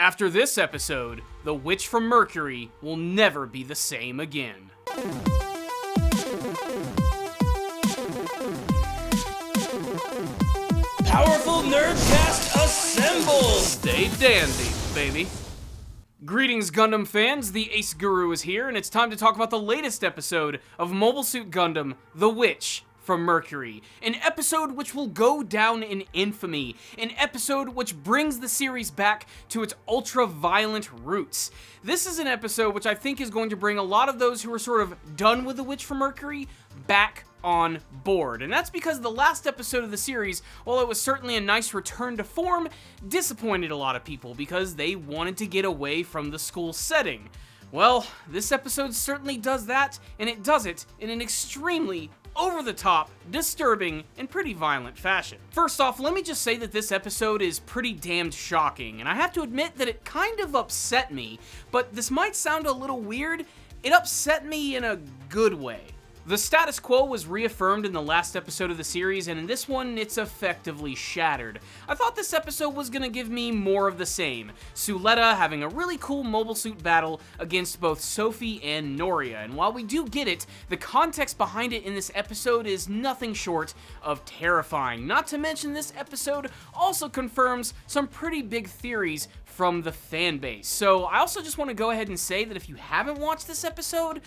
After this episode, the witch from Mercury will never be the same again. Powerful Nerdcast assemble! Stay dandy, baby. Greetings, Gundam fans. The Ace Guru is here, and it's time to talk about the latest episode of Mobile Suit Gundam, The Witch from Mercury. An episode which will go down in infamy. An episode which brings the series back to its ultra-violent roots. This is an episode which I think is going to bring a lot of those who are sort of done with The Witch from Mercury back on board. And that's because the last episode of the series, while it was certainly a nice return to form, disappointed a lot of people because they wanted to get away from the school setting. Well, this episode certainly does that, and it does it in an extremely over-the-top, disturbing, and pretty violent fashion. First off, let me just say that this episode is pretty damned shocking, and I have to admit that it kind of upset me, but this might sound a little weird. It upset me in a good way. The status quo was reaffirmed in the last episode of the series, and in this one, it's effectively shattered. I thought this episode was gonna give me more of the same. Suletta having a really cool mobile suit battle against both Sophie and Noria, and while we do get it, the context behind it in this episode is nothing short of terrifying. Not to mention, this episode also confirms some pretty big theories from the fan base. So I also just want to go ahead and say that if you haven't watched this episode,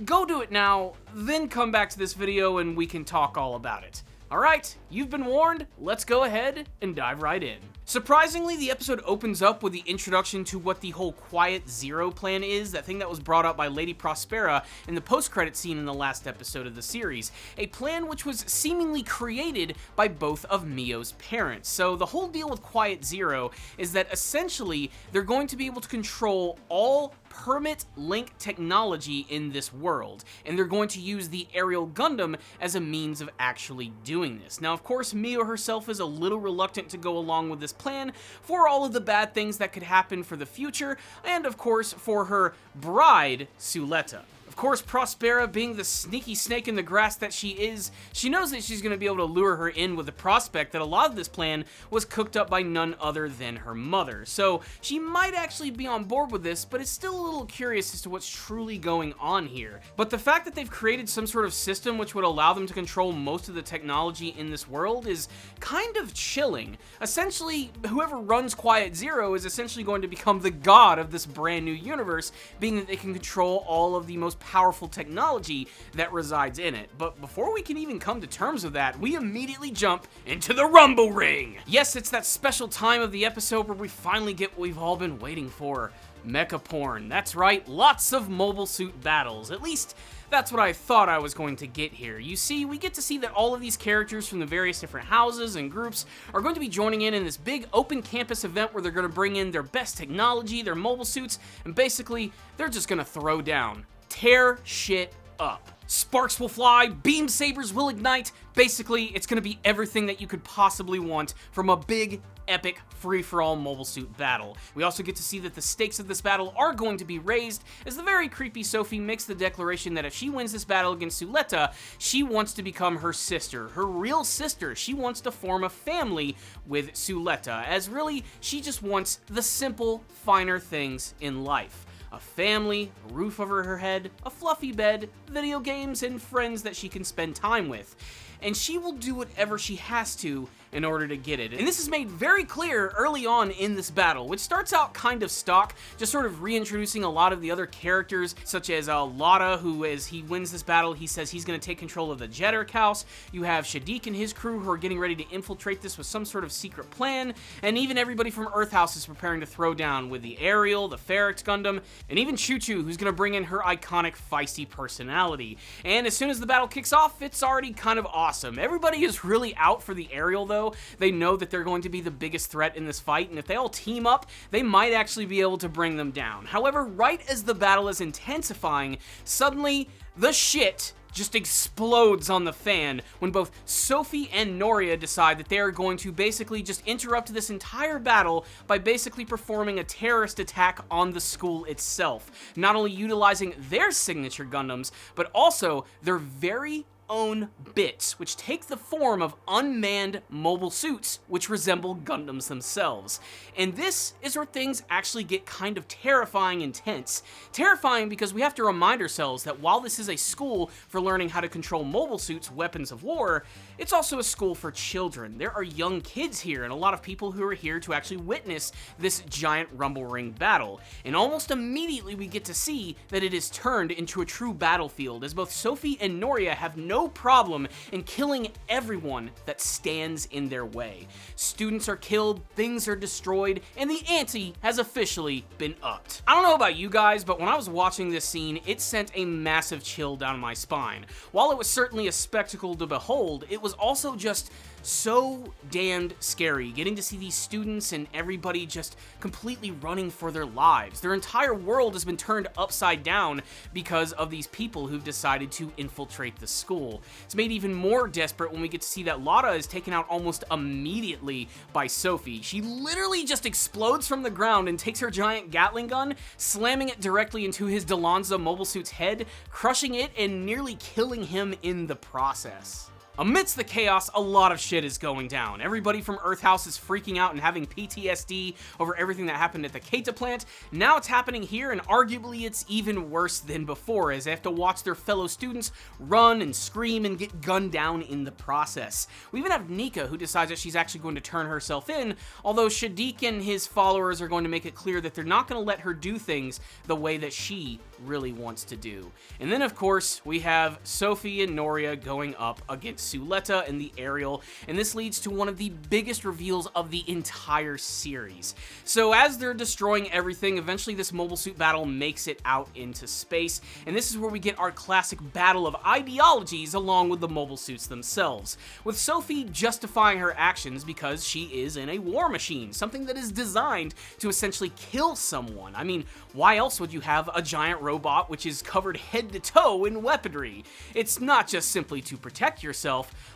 go do it now, then come back to this video and we can talk all about it. Alright, you've been warned, let's go ahead and dive right in. Surprisingly, the episode opens up with the introduction to what the whole Quiet Zero plan is, that thing that was brought up by Lady Prospera in the post-credit scene in the last episode of the series. A plan which was seemingly created by both of Mio's parents. So the whole deal with Quiet Zero is that essentially they're going to be able to control all permit link technology in this world, and they're going to use the aerial Gundam as a means of actually doing this. Now, of course, Mio herself is a little reluctant to go along with this plan for all of the bad things that could happen for the future, and of course, for her bride, Suletta. Of course, Prospera, being the sneaky snake in the grass that she is, she knows that she's going to be able to lure her in with the prospect that a lot of this plan was cooked up by none other than her mother. So she might actually be on board with this, but is still a little curious as to what's truly going on here. But the fact that they've created some sort of system which would allow them to control most of the technology in this world is kind of chilling. Essentially, whoever runs Quiet Zero is essentially going to become the god of this brand new universe, being that they can control all of the most powerful technology that resides in it. But before we can even come to terms with that, we immediately jump into the Rumble Ring! Yes, it's that special time of the episode where we finally get what we've all been waiting for. Mecha porn. That's right, lots of mobile suit battles. At least, that's what I thought I was going to get here. You see, we get to see that all of these characters from the various different houses and groups are going to be joining in this big open campus event where they're going to bring in their best technology, their mobile suits, and basically, they're just going to throw down. Tear shit up. Sparks will fly, beam sabers will ignite. Basically, it's going to be everything that you could possibly want from a big, epic, free-for-all mobile suit battle. We also get to see that the stakes of this battle are going to be raised, as the very creepy Sophie makes the declaration that if she wins this battle against Suletta, she wants to become her sister, her real sister. She wants to form a family with Suletta, as really, she just wants the simple, finer things in life. A family, a roof over her head, a fluffy bed, video games, and friends that she can spend time with. And she will do whatever she has to in order to get it. And this is made very clear early on in this battle, which starts out kind of stock, just sort of reintroducing a lot of the other characters, such as Lotta, who, as he wins this battle, he says he's going to take control of the Jetter House. You have Shadiq and his crew who are getting ready to infiltrate this with some sort of secret plan, and even everybody from Earth House is preparing to throw down with the Aerial, the Ferrex Gundam, and even Choo Choo, who's going to bring in her iconic feisty personality. And as soon as the battle kicks off, it's already kind of awesome. Everybody is really out for the Aerial, though. They know that they're going to be the biggest threat in this fight, and if they all team up, they might actually be able to bring them down. However, right as the battle is intensifying, suddenly the shit just explodes on the fan when both Sophie and Noria decide that they are going to basically just interrupt this entire battle by basically performing a terrorist attack on the school itself. Not only utilizing their signature Gundams, but also their very own bits, which take the form of unmanned mobile suits, which resemble Gundams themselves. And this is where things actually get kind of terrifying and tense. Terrifying because we have to remind ourselves that while this is a school for learning how to control mobile suits, weapons of war, it's also a school for children. There are young kids here and a lot of people who are here to actually witness this giant rumble ring battle. And almost immediately we get to see that it is turned into a true battlefield, as both Sophie and Noria have no problem in killing everyone that stands in their way. Students are killed, things are destroyed, and the ante has officially been upped. I don't know about you guys, but when I was watching this scene, it sent a massive chill down my spine. While it was certainly a spectacle to behold, it was also just so damned scary getting to see these students and everybody just completely running for their lives. Their entire world has been turned upside down because of these people who've decided to infiltrate the school. It's made even more desperate when we get to see that Lotta is taken out almost immediately by Sophie. She literally just explodes from the ground and takes her giant Gatling gun, slamming it directly into his Delonza mobile suit's head, crushing it and nearly killing him in the process. Amidst the chaos, a lot of shit is going down. Everybody from Earth House is freaking out and having PTSD over everything that happened at the Keita plant. Now it's happening here, and arguably it's even worse than before, as they have to watch their fellow students run and scream and get gunned down in the process. We even have Nika, who decides that she's actually going to turn herself in, although Shadiq and his followers are going to make it clear that they're not going to let her do things the way that she really wants to do. And then, of course, we have Sophie and Noria going up against Suletta and the Ariel, and this leads to one of the biggest reveals of the entire series. So as they're destroying everything, eventually this mobile suit battle makes it out into space, and this is where we get our classic battle of ideologies along with the mobile suits themselves, with Sophie justifying her actions because she is in a war machine, something that is designed to essentially kill someone. I mean, why else would you have a giant robot which is covered head to toe in weaponry? It's not just simply to protect yourself,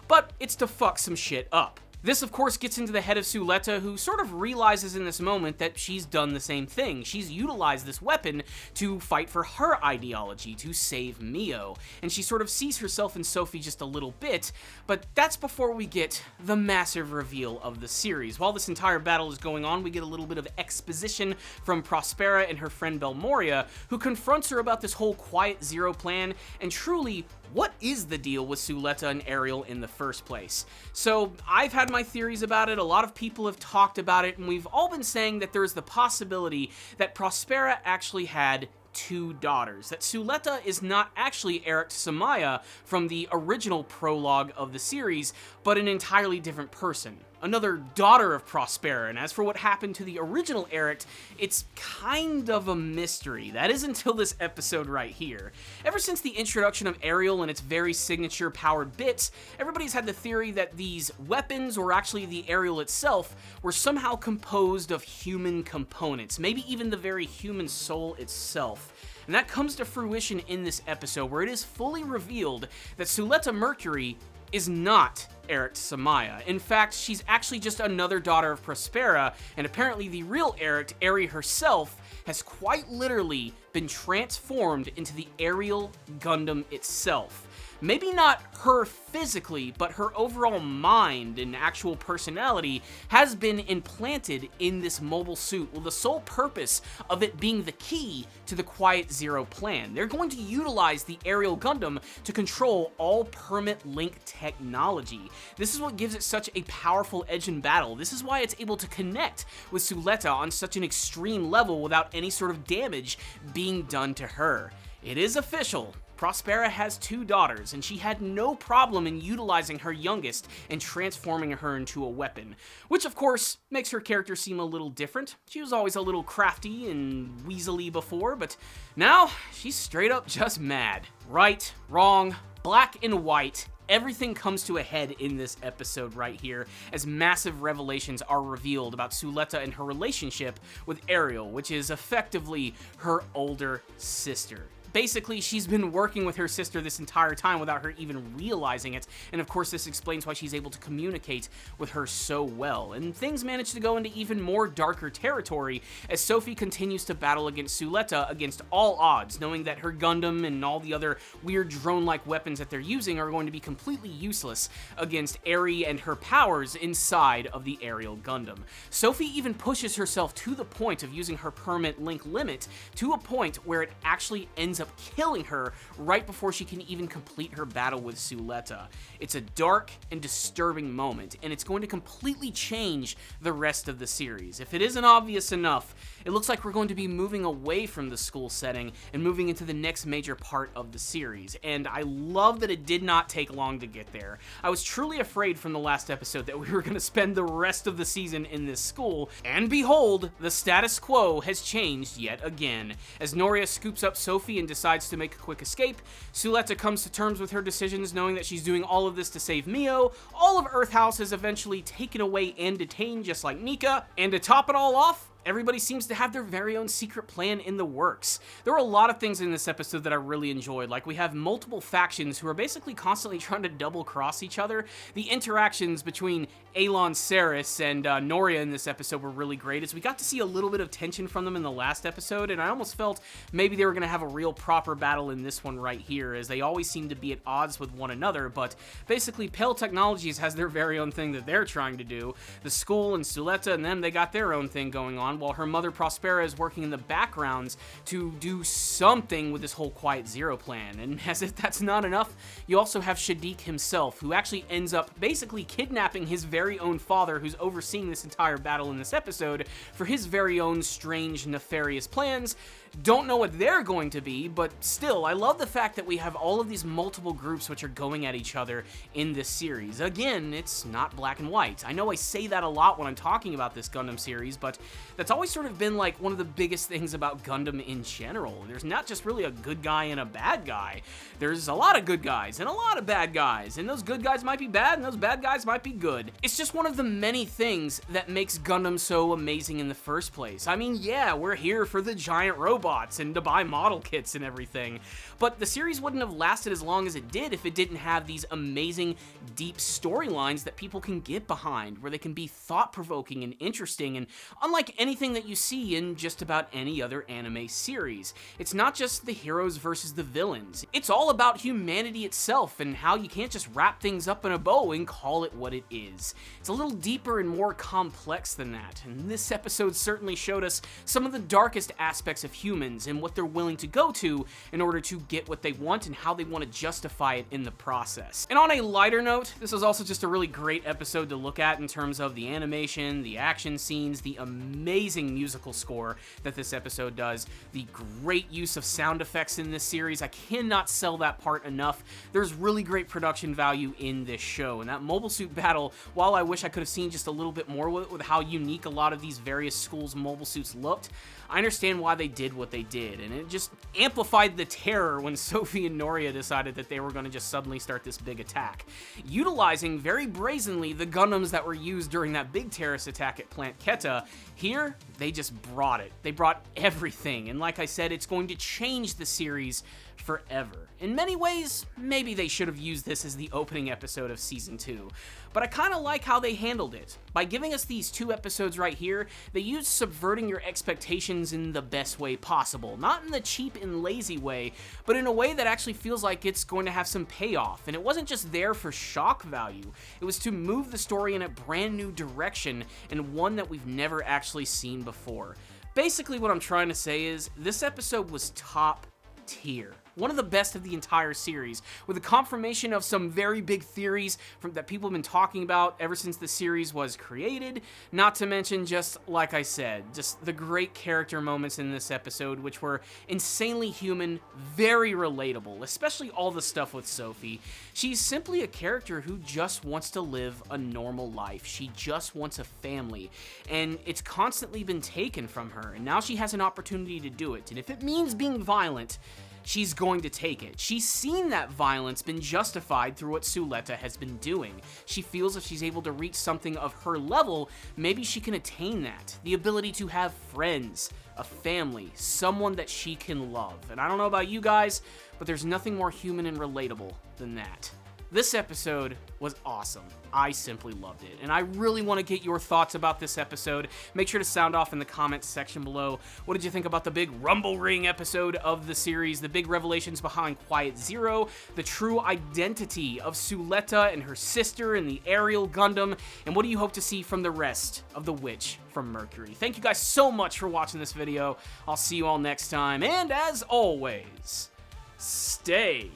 but it's to fuck some shit up. This, of course, gets into the head of Suletta, who sort of realizes in this moment that she's done the same thing. She's utilized this weapon to fight for her ideology, to save Mio, and she sort of sees herself in Sophie just a little bit, but that's before we get the massive reveal of the series. While this entire battle is going on, we get a little bit of exposition from Prospera and her friend Belmoria, who confronts her about this whole Quiet Zero plan, and truly, what is the deal with Suletta and Ariel in the first place? So, I've had my theories about it, a lot of people have talked about it, and we've all been saying that there's the possibility that Prospera actually had two daughters, that Suletta is not actually Eric Samaya from the original prologue of the series, but an entirely different person. Another daughter of Prospera, and as for what happened to the original Eric, it's kind of a mystery. That is until this episode right here. Ever since the introduction of Ariel and its very signature powered bits, everybody's had the theory that these weapons, or actually the Ariel itself, were somehow composed of human components, maybe even the very human soul itself. And that comes to fruition in this episode, where it is fully revealed that Suletta Mercury is not Eric Samaya. In fact, she's actually just another daughter of Prospera, and apparently the real Eric, Ari herself, has quite literally been transformed into the Ariel Gundam itself. Maybe not her physically, but her overall mind and actual personality has been implanted in this mobile suit, with the sole purpose of it being the key to the Quiet Zero plan. They're going to utilize the Ariel Gundam to control all permit link technology. This is what gives it such a powerful edge in battle. This is why it's able to connect with Suletta on such an extreme level without any sort of damage being done to her. It is official. Prospera has two daughters, and she had no problem in utilizing her youngest and transforming her into a weapon, which of course makes her character seem a little different. She was always a little crafty and weaselly before, but now she's straight up just mad. Right, wrong, black and white, everything comes to a head in this episode right here, as massive revelations are revealed about Suletta and her relationship with Ariel, which is effectively her older sister. Basically, she's been working with her sister this entire time without her even realizing it, and of course this explains why she's able to communicate with her so well. And things manage to go into even more darker territory as Sophie continues to battle against Suletta against all odds, knowing that her Gundam and all the other weird drone-like weapons that they're using are going to be completely useless against Eri and her powers inside of the aerial Gundam. Sophie even pushes herself to the point of using her permanent link limit to a point where it actually ends up killing her right before she can even complete her battle with Suletta. It's a dark and disturbing moment, and it's going to completely change the rest of the series. If it isn't obvious enough, it looks like we're going to be moving away from the school setting and moving into the next major part of the series, and I love that it did not take long to get there. I was truly afraid from the last episode that we were going to spend the rest of the season in this school, and behold, the status quo has changed yet again. As Noria scoops up Sophie and decides to make a quick escape, Suletta comes to terms with her decisions, knowing that she's doing all of this to save Mio. All of Earth House is eventually taken away and detained, just like Nika, and to top it all off, everybody seems to have their very own secret plan in the works. There were a lot of things in this episode that I really enjoyed, like we have multiple factions who are basically constantly trying to double-cross each other. The interactions between Alon Saris and Noria in this episode were really great, as we got to see a little bit of tension from them in the last episode, and I almost felt maybe they were going to have a real proper battle in this one right here, as they always seem to be at odds with one another, but basically Pale Technologies has their very own thing that they're trying to do. The school and Suletta and them, they got their own thing going on, while her mother Prospera is working in the backgrounds to do something with this whole Quiet Zero plan. And as if that's not enough, you also have Shadiq himself, who actually ends up basically kidnapping his very own father, who's overseeing this entire battle in this episode, for his very own strange, nefarious plans. Don't know what they're going to be, but still, I love the fact that we have all of these multiple groups which are going at each other in this series. Again, it's not black and white. I know I say that a lot when I'm talking about this Gundam series, but that's always sort of been like one of the biggest things about Gundam in general. There's not just really a good guy and a bad guy. There's a lot of good guys and a lot of bad guys, and those good guys might be bad and those bad guys might be good. It's just one of the many things that makes Gundam so amazing in the first place. I mean, yeah, we're here for the giant robots and to buy model kits and everything, but the series wouldn't have lasted as long as it did if it didn't have these amazing, deep storylines that people can get behind, where they can be thought-provoking and interesting, and unlike anything that you see in just about any other anime series. It's not just the heroes versus the villains. It's all about humanity itself and how you can't just wrap things up in a bow and call it what it is. It's a little deeper and more complex than that, and this episode certainly showed us some of the darkest aspects of humans and what they're willing to go to in order to get what they want and how they want to justify it in the process. And on a lighter note, this was also just a really great episode to look at in terms of the animation, the action scenes, the amazing musical score that this episode does, the great use of sound effects in this series. I cannot sell that part enough. There's really great production value in this show, and that mobile suit battle, while I wish I could have seen just a little bit more with how unique a lot of these various schools' mobile suits looked, I understand why they did what they did, and it just amplified the terror when Sophie and Noria decided that they were going to just suddenly start this big attack. Utilizing very brazenly the Gundams that were used during that big terrorist attack at Plant Keta, here, they just brought it. They brought everything, and like I said, it's going to change the series forever. In many ways, maybe they should have used this as the opening episode of Season 2, but I kind of like how they handled it. By giving us these 2 episodes right here, they used subverting your expectations in the best way possible. Not in the cheap and lazy way, but in a way that actually feels like it's going to have some payoff, and it wasn't just there for shock value. It was to move the story in a brand new direction, and one that we've never actually seen before. Basically, what I'm trying to say is, this episode was top tier. One of the best of the entire series, with a confirmation of some very big theories that people have been talking about ever since the series was created, not to mention, just like I said, just the great character moments in this episode, which were insanely human, very relatable, especially all the stuff with Sophie. She's simply a character who just wants to live a normal life. She just wants a family, and it's constantly been taken from her, and now she has an opportunity to do it, and if it means being violent, she's going to take it. She's seen that violence been justified through what Suletta has been doing. She feels if she's able to reach something of her level, maybe she can attain that. The ability to have friends, a family, someone that she can love. And I don't know about you guys, but there's nothing more human and relatable than that. This episode was awesome. I simply loved it. And I really want to get your thoughts about this episode. Make sure to sound off in the comments section below. What did you think about the big Rumble Ring episode of the series, the big revelations behind Quiet Zero, the true identity of Suletta and her sister in the Ariel Gundam, and what do you hope to see from the rest of the Witch from Mercury? Thank you guys so much for watching this video. I'll see you all next time. And as always, stay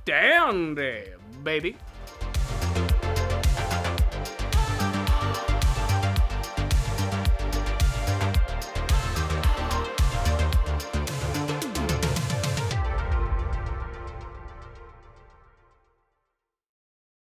down there, baby.